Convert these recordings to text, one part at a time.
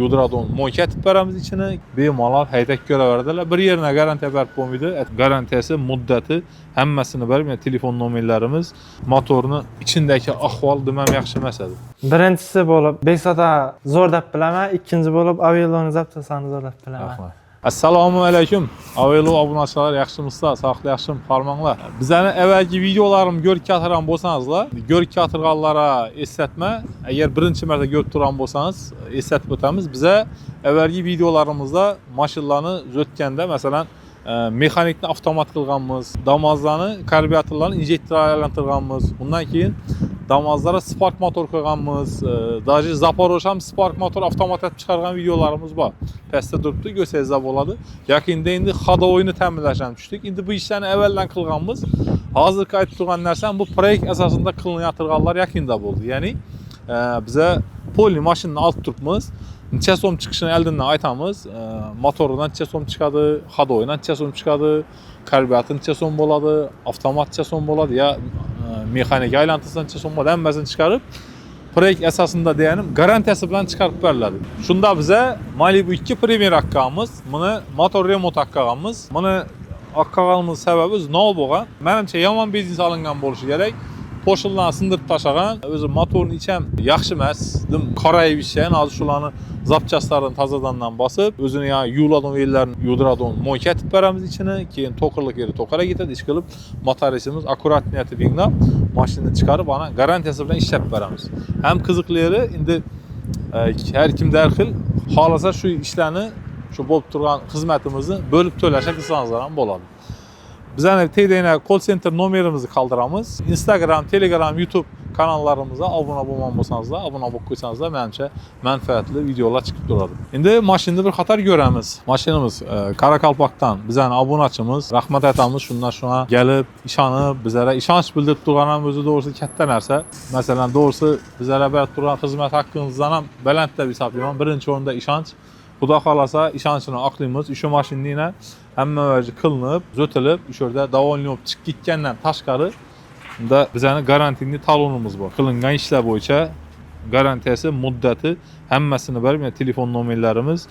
yudradon moyka etib beramiz ichini. Bemalol haydab ko'raveradilar. Bir yerine garantiya berib bo'lmaydi. Garantiyasi, muddati hammasini berib, yani telefon nomerlarimiz, motorni ichindagi ahvol demam yaxshi emas edi. Birinchisi bo'lib Bekzodda zo'r deb bilaman, ikkinchi bo'lib Aveloni zapchasini zo'r deb bilaman. Assalomu alaykum. Avelo obunachilar, yaxshimisizlar? Sog'lik yaxshimi? Farmanglar. Bizlarni avvalgi videolarim ko'rib keltirgan bo'lsangizlar, ko'rib keltirganlara eslatma. Agar birinchi marta ko'rib turgan bo'lsangiz, eslatib o'tamiz. Biza avvalgi videolarimizda mashinalarni o'tganda, masalan, mexanikni avtomat qilganmiz, damazlarni, karbyuratorlarni injektorga aylantirganmiz. Undan keyin damazlara spark motor qo'yganmiz. Даже Zaporoj ham spark motor avtomat etib chiqargan videolarimiz bor. Pastda turibdi, ko'rsangizlar bo'ladi. Yaqinda endi xodovoyni ta'minlashga tushdik. Endi bu ishlarni avvaldan qilganmiz. Hozir aytib turgan narsam bu proyekt asosida qilinayotganlar yaqinda bo'ldi. Ya'ni biza poli mashinani olib turibmiz. Necha so'm chiqishini oldindan aytamiz. Motoridan necha so'm chiqadi, xodovoydan necha so'm chiqadi, karbyurator necha so'm bo'ladi, avtomat necha so'm bo'ladi, ya mexanik aylantirsa necha so'm bo'ladi, hammasini chiqarib proyekt asosida deyanim garantiyasi bilan chiqarib beriladi. Shunda biza Malibu 2 Premier olganmiz, buni motor remont olganmiz. Buni olganimiz sababi nima bo'lgan? Menimcha yomon biznes olingan bo'lishi kerak. Po'shillarni sindirib tashlagan, o'zi motorni ichi ham yaxshi emas, dim qorayib ishlaydi. Hozir shularni zapchaslarini tozadandan bosib, o'zini yani yuvladon yerlarini yudradon moyka etib beramiz ichini, keyin to'qirlik yeri to'qara ketadi, ish qilib motorisimiz akkuratni etib inglab, mashinani chiqarib, ana garantiyasi bilan ishlab beramiz. Ham qiziqlari endi har kimda har xil xolasa shu ishlarni, shu bo'lib turgan xizmatimizni bo'lib to'lashga qilsangizlar ham bo'ladi. Bizani teydeğine call center nomerimizni qoldiramiz. Instagram, Telegram, YouTube kanallarımıza abone bo'lgan bo'lsangizlar, abone bo'lib qo'ysangizlar, menimcha manfaatli videolar chiqib turadi. Endi mashinani bir qator ko'ramiz. Mashinamiz Qoraqalpoqdan bizani obunachimiz, rahmat aytamiz, shundan shuna kelib, ishonib, bizlarga ishonch bildirib turgan ham o'zi to'g'risi katta narsa. Masalan, to'g'risi bizlarga berib turgan xizmat haqqingizdan ham baland deb hisoblayman. Birinchi o'rinda ishonch. Xudo xolasa ishonchini oqlaymiz. Shu mashinani hamma vaji qilinib, zo'tilib, o'sha yerda davolanib olib chiqib ketgandan tashqari unda bizani garantiyali talonimiz bor. Qilingan ishlar bo'yicha garantiyasi, muddati hammasini berib, yani telefon nomerlarimiz,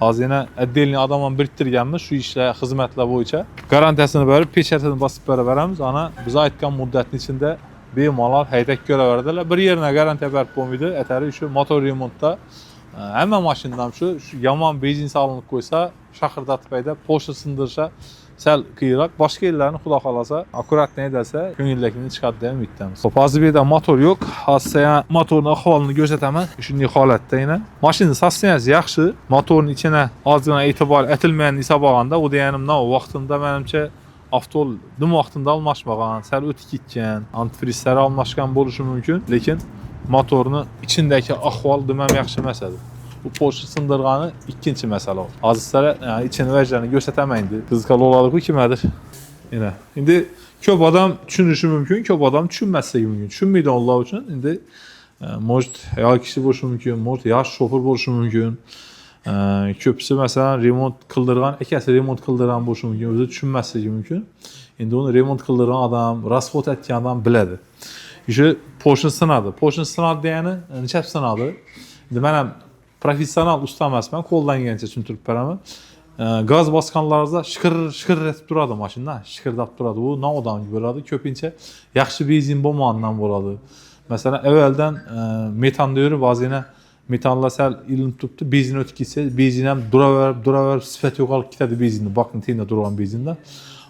hozir yana отдельный adam ham biriktirganmiz shu ishlar, xizmatlar bo'yicha garantiyasini berib, pechatini bosib beraveramiz. Ana biz aytgan muddatning ichida bemalol haydab ko'raveradilar. Bir yerine garantiya berib bo'lmaydi. Atari shu motor remontda hamma mashinam shu yomon benzin solinib qo'ysa, shaqirdatib haydab, po'shta sindirsa sal qiyinroq. Boshqa yerlarni xudo xolasa akkuratni haydasa, ko'ngillikni chiqadi deb umidamiz. Xo'p, hozir bu yerda motor yo'q. Hozir ham motorning ahvolini ko'rsataman. Shunday holatda yana. Mashina sosteniyasi yaxshi. Motorning ichine ozgina e'tibor etilmagan hisob olganda, u deganim vaqtida menimcha avtol nim vaqtida almashmagan, sal o'tib ketgan, antifrizlar almashgan bo'lishi mumkin, lekin motorni ichindagi ahvol demam yaxshi emas edi. Bu po'shta sindirgani ikkinchi masala. Hozir sizlarga ichini vajlarini ko'rsataman endi. Qiziqar bo'ladi-ku kimdir. Yana. Endi ko'p odam tushunishi mumkin, ko'p odam tushunmasligi mumkin. Tushunmaydiganlar uchun endi может ayol kishi bo'lishi mumkin, может yosh shofir bo'lishi mumkin. Ko'pisi masalan remont qildirgan, akasi remont qildirgan bo'lishi mumkin, o'zi tushunmasligi mumkin. Endi uni remont qildirgan odam, rasxod etgan odam biladi. O'sha po'shta sinadi. Po'shta sinadi degani necha sinadi? Endi men ham professional usta emasman, qo'ldan kelgancha tushuntirib beraman. Gaz bosganlaringizda shiqir etib turadi mashina, shiqirdab turadi. Bu navodan bo'ladi. Ko'pincha yaxshi benzin bo'lmagandan bo'ladi. Masalan, avvaldan metanda yurib, vazina metanlar sal ilinib turibdi, benzin o'tib ketsa, benzin ham duraverib sifat yo'qolib ketadi benzinni, bakning tengda turgan benzindan.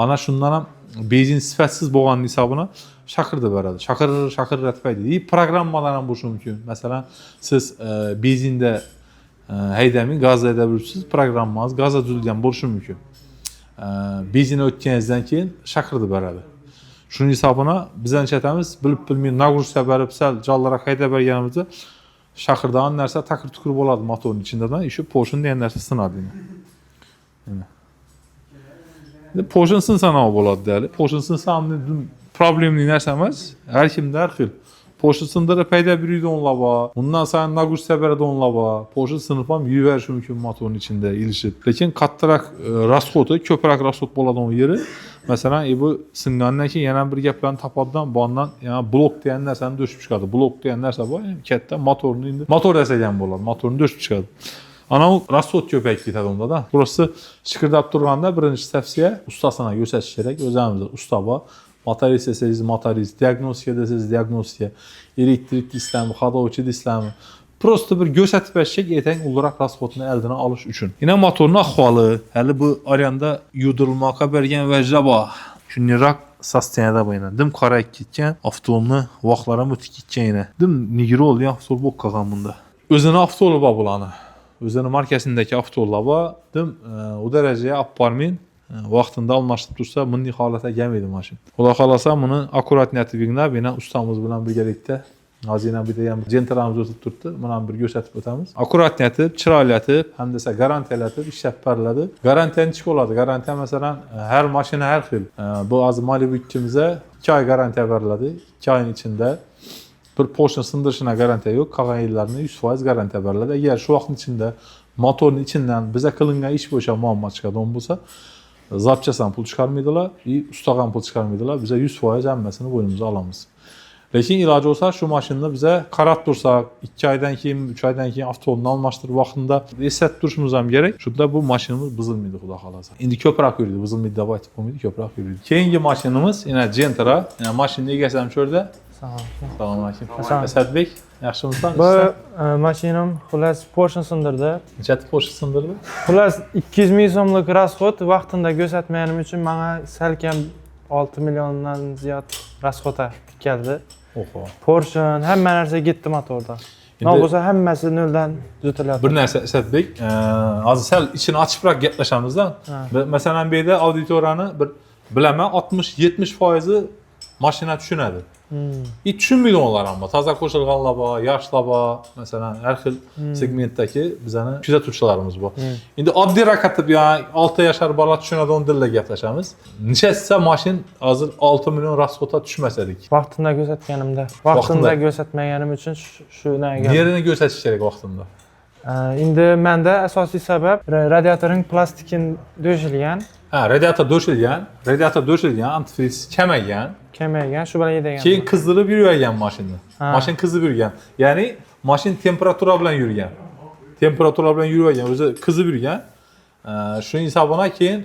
Ana shundan ham benzin sifatsiz bo'lgan hisobini shaqirda beradi. Shaqir etmaydi. Programmalar ham bo'lishi mumkin. Masalan, siz benzinda haydaming, gazda haydab programmangiz gazda tuzilgan bo'lishi mumkin. Benzin o'tganingizdan keyin shaqirda beradi. Shuning hisobini biz aytamiz, bilib bilmay nagrushga berib, sal jonliroq haydab berganimizda shaqirdan narsa takir-tukur bo'ladi motorning ichidan. Shu po'shin degan narsa sinadi. Po'shin sinsa nima bo'ladi deydi. Po'shin sinsa ham problemli narsa emas. Har kimda har xil. Po'shin sindirib paydo yuradiganlar bor. Undan so'ng nagrushga beradiganlar bor. Po'shin sinib ham yuvarish mumkin motorning ichida ilishib. Lekin kattaroq rasxodi, ko'proq rasxod bo'ladigan yeri, masalan, bu singandan keyin yana bir gaplarni topadidan, bundan yana blok degan narsani do'shib chiqadi. Blok degan narsa bor, katta motorni endi motor yasagan bo'ladi, motorni do'shib chiqadi. Ana o rasot köpək getədi onda da. Burası şıkırdab durğanda birinci tavsiyə ustasına göstəriş kerak. Özümüzdə usta var. Motor istəsəniz motoriz, diagnostika desəniz diagnostika, elektrik disləmi, xadovçi disləmi. Prosta bir göstərib bəşək etən olaraq rasxotunu əldinə alış üçün. Yine motorun ahvalı, hələ bu arayanda yudurulmağa bərgən vəcdə bax. Çünki состояниеда bu yine. Dim qara gitken, avtolunu vaxtlara mütik gitken yine. Dim nigri oldu ya avtol bok qalan bunda. Özünə avtolu var bulanı. Özünə markasındaki avtolla var. Dim o dərəcəyə aparmayın. Vaxtında almışdı dursa bunun halata gəlməydi maşın. Ola qalasa bunu akkuratniyyəti bilinə bina ustamız bilan birlikdə Naziylə bir də yəni centramızı tutturdu. Buna bir göstərib ötəmiz. Akkuratniyyəti, çiraylətib, həm də garantiyələtib, işləpərlədib. Garantiyanı çıxı oladı. Garantiya məsələn hər maşına hər xil. Bu az Malibu 2-imizə 2 ay garantiya verildi. 2 ayın içində bir Porsche sındırışına garantiya yox, qalan illərinə 100% garantiya verildi. Əgər şu vaxtın içində motorun içindən bizə qılınğan iş boşa muamma çıxadı olmasa, zapçasan pul çıxarmaydılar, ustağan pul çıxarmaydılar. Bizə 100% əmməsini boynumuza alamız. Lakin ilacı olsa şu maşında bizə qarat dursaq, 2 aydan keyin, 3 aydan keyin avtolunu almışdır vaxtında reset duruşumuzam gerek. Şurada bu maşınımız bızılmıydı xuda xalasa. İndi köprak yürüdü, bızılmıydı da baytı pomuydu, köprak yürüdü. Keyingi maşınımız yine Gentra. Yani maşının egəsəm şurada. Salam aleyküm. Əsəd Bey, yaxşımızdan? Bu maşinam xullas Porsche sındırdı. Neçəti Porsche sındırdı? Xullas 200 ming so'mlik rasxot vaqtında ko'rsatmanim uchun menga salkam 6 milliondan ziyod rasxota keldi. Oho. Porsche hamma narsa ketdi motorda. Ne bo'lsa hammasi noldan tuzatilyapti. Bir narsa Əsəd Bey, hozir sal ichini ochibroq gaplashamiz-da. Masalan, bu yerda auditoriyani bir bilaman 60-70% mashina tushunadi. Tushunmaydi onlar amma. Toza qo'shilganlar bor, yoshlar bor, masalan, har xil segmentdagi bizani kuzatuvchilarimiz bor. Endi oddiy raqatib, ya'ni 6 yoshar bola tushunadigan tilda gaplashamiz. Nechasi mashin hozir 6 million rasxota tushmasadik? Vaqtida ko'rsatganimda. Vaqtida ko'rsatmaganim uchun shuna ekan. Yerini ko'rsatish kerak vaqtida. Endi menda asosiy sabab radiatorning plastikin do'shilgan. Radiator do'shilgan, antifriz kamagan. Shu bilan yedagan. Keyin qizdırib yurgan mashinni. Mashin qizib yurgan. Ya'ni mashin temperatura bilan yurgan. Temperatura bilan yurgan, o'zi qizib yurgan. Shuning hisobiga keyin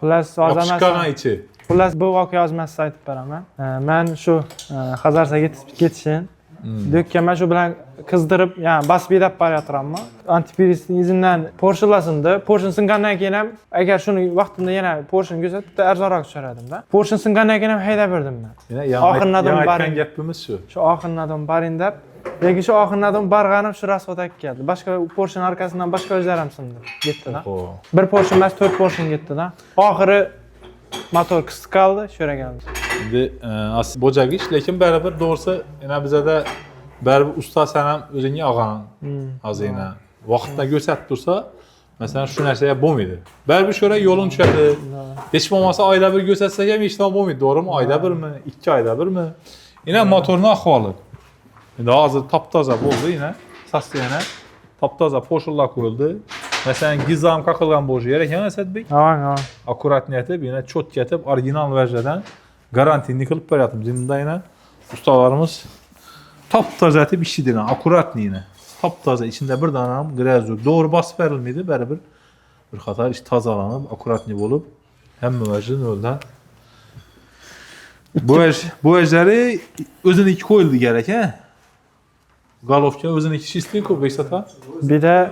xullas chiqqan ichi. Xullas bu voqea yozmasini aytib beraman. Men shu Hazarsa ketishin do'kkanman shu bilan qizdirib, ya'ni basib yedab borayotiramman. Antifrizning izidan Porsche'lasindi. Porsche singandan keyin ham agar shuni vaqtida yana Porsche'ni ko'rsatib arzonroq tushirdim-da. Porsche singandan keyin ham haydab berdim men. Oxirnadan barin gapimiz shu. Shu oxirnadan barin deb, lekin shu oxirnadan barg'anim shu rasxotga keldi. Boshqa Porsche'ning arkasidan boshqa o'zlari ham sindi. Ketdi-da. Bir Porsche emas, 4 Porsche ketdi-da. Oxiri motor qisib qoldi, shu yerga keldi. Endi bo'jagi ish, lekin baribir to'g'risi, yana bizada baribir usta sen ham o'zingga olgan hazina. Vaqtida ko'rsatib tursa, masalan, shu narsaga bo'lmaydi. Baribir shu yerga yo'lin tushadi. Hech bo'lmasa oyda bir ko'rsatsak ham hech nima bo'lmaydi, to'g'rimi? Oyda birmi, 2 oyda birmi? Yana motorning ahvoli. Endi hozir top-toza bo'ldi, yana sostoyani top-toza po'shillar qo'yildi. Masalan, gizam qaqilgan bo'lishi kerak ekan Asadbek. Ha. Akkuratniyati, yana cho'tka etib, original versiyadan garantiyani qilib beryapmiz. Endi yana ustalarimiz top-toza etib ishlaydilar, akkuratniyini. Top-toza, içində bir dana ham graz yo'q. Doğru basib berilmaydi, baribir bir qator ish tozalanib, akkuratniy bo'lib, hamma vajin yo'ldan. Bu ejari o'ziniki qo'yildi kerak, ha? Galovka o'ziniki chistlik-ku, Beksatan. Bir de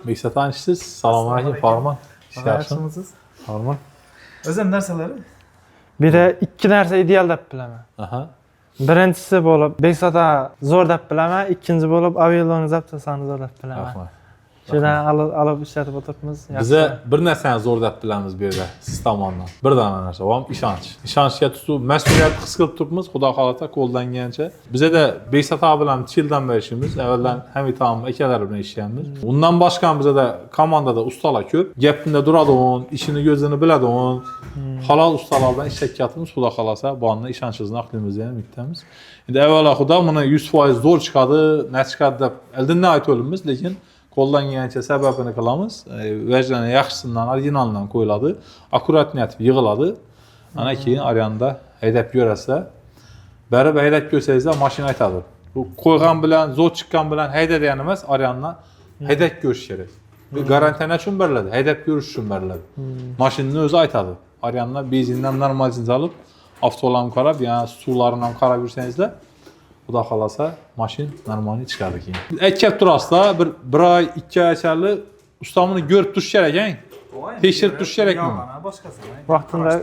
Beksatan ishsiz. Assalomu alaykum, Farmon. yaxshimisiz? Farmon. O'zim narsalari? Bir de ikki narsa ideal deb bilaman. Aha. Birinchisi bo'lib Beksata zo'r deb bilaman, ikkinchi bo'lib Aviloni zapchasani zo'r deb bilaman. Rahmat. Shundan olib ishlatib o'tiribmiz. Biza bir narsani zo'r deb bilamiz bu yerda siz tomonidan. Bir dona narsa, bu ham ishonch. Ishonchga tutib, mas'uliyat his qilib turibmiz, xudo xolasa qo'ldangancha. Bizada Beksata bilan childan berishimiz, avvaldan Hamidom akalar bilan ishlayapmiz. Undan boshqa bizada komandada ustalar ko'p. Gapinda turadigan, ishini ko'zini biladigan, halol ustalar bilan ishlayapmiz, xudo xolasa bu anda ishonchimizni aqlimizni ham yutamiz. Endi avvalo xudo buni 100% zo'r chiqadi, ne chiqadi deb oldindan aytolimiz, lekin qo'llangancha sababini qilamiz. Vajdan yaxshisidan, originalidan qo'yiladi, akkuratniyat yig'iladi. Ana keyin aryanda haydab ko'rasa, baribir haydab ko'rsangizlar mashina aytadi. Bu qo'ygan bilan, zo'r chiqqan bilan hayda degani emas, aryanda Hedef görüş kerak. Bu garantiya uchun beriladi, hedef görüş uchun beriladi. Mashinani o'zi aytadi. Arayanlar benzindan normalini alıp, avtolarni qarab, yani suvlarini ham qarab yursangizlar, Xudo xolasa mashin normalni chiqadi keyin. Aytib turasizlar, bir oy, 2 oy ichida ustamni ko'rib turish kerak, tekshirib turish kerakmi? Boshqasi. Vaqtida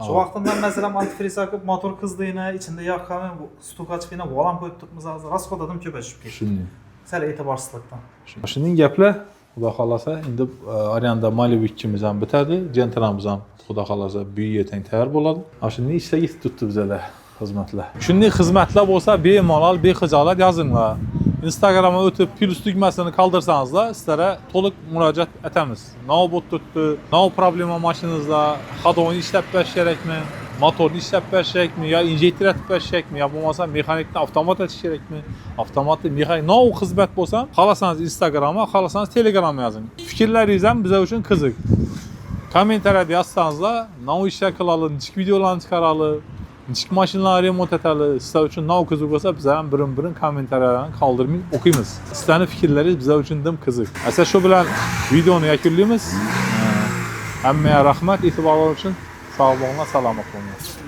Şu vaqtidan mesela antifriz akıp motor kızdığına, içinde yakan, stuk açıkına volan koyup tutmamız lazım. Raskodadım köpeşip geçti. Shunday. Sel etibarsızlıktan. Mashinning gaplar Xudo xolasa endi Arianda Malibu 2miz ham bitadi, Gentra'miz ham Xudo xolasa bu ertaga tayyor bo'ladi. Mashinani ishga yetib turibdi bizlar xizmatlar. Shunday xizmatlar bo'lsa, bemalol, bexijolat yozinglar. Instagramga o'tib plus tugmasini qoldirsangizlar, sizlarga to'liq murojaat etamiz. Nima bo'lib turibdi? Nima problema mashinangizda? Xodoni ishlab berish kerakmi? Motorni ishlab berish kerakmi? Yo injektor etib berish kerakmi? Yo bo'lmasa mexanikni avtomat etish kerakmi? Avtomatni mexanik nima xizmat bo'lsa, xohlasangiz Instagramga, xohlasangiz Telegramga yozing. Fikrlaringiz ham biz uchun qiziq. Kommentariyada yozsangizlar, nima ishlar qilamiz, nechik videolarni chiqaramiz, nechik mashinalarni remont etamiz, sizlar uchun nima qiziq bo'lsa, biz ham birin-birin kommentariyalarni qoldirmay o'qiymiz. Sizlarning fikrlaringiz biz uchun dim qiziq. Asa shu bilan videoni yakunlaymiz. Hammaga rahmat, e'tiborlar uchun sog' bo'linglar, salomat bo'linglar.